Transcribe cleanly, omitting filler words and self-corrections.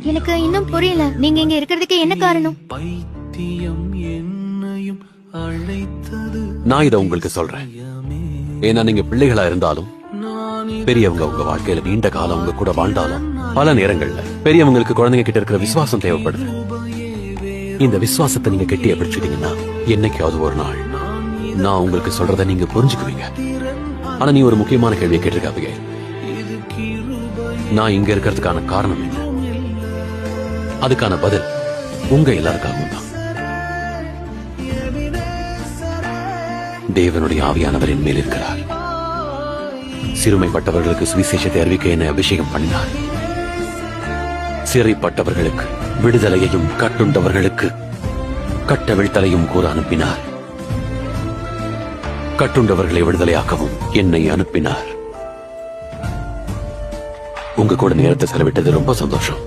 எனக்கு இன்னும் புரியல, நீங்க இங்க இருக்கிறதுக்கு என்ன காரணம்? நான் இதை உங்களுக்கு சொல்றேன். ஏன்னா நீங்க பிள்ளைகளா இருந்தாலும் பெரியவங்க உங்க வாழ்க்கையில நீண்ட காலம் உங்க கூட வாழ்ந்தாலும் பல நேரங்கள்ல பெரியவங்களுக்கு குழந்தைங்க கிட்ட இருக்கிற விசுவாசம் தேவைப்படுது. இந்த விசுவாசத்தை நீங்க கெட்டியா பிடிச்சிட்டீங்கன்னா என்னைக்காவது ஒரு நாள் நான் உங்களுக்கு சொல்றதை நீங்க புரிஞ்சுக்குவீங்க. ஆனா நீ ஒரு முக்கியமான கேள்வியை கேட்டிருக்காங்க. நான் இங்க இருக்கிறதுக்கான காரணம் என்ன? அதுக்கான பதில் உங்க எல்லாருக்காகவும் தான். தேவனுடைய ஆவியானவரின் மேல் இருக்கிறார். சிறுமைப்பட்டவர்களுக்கு சுவிசேஷத்தை அறிவிக்க என்னை அபிஷேகம் பண்ணினார். சிறைப்பட்டவர்களுக்கு விடுதலையையும் கட்டுண்டவர்களுக்கு கட்டவிழ்த்தலையும் கூற அனுப்பினார். கட்டுண்டவர்களை விடுதலையாக்கவும் என்னை அனுப்பினார். உங்க கூட நேரத்தை செலவிட்டது ரொம்ப சந்தோஷம்.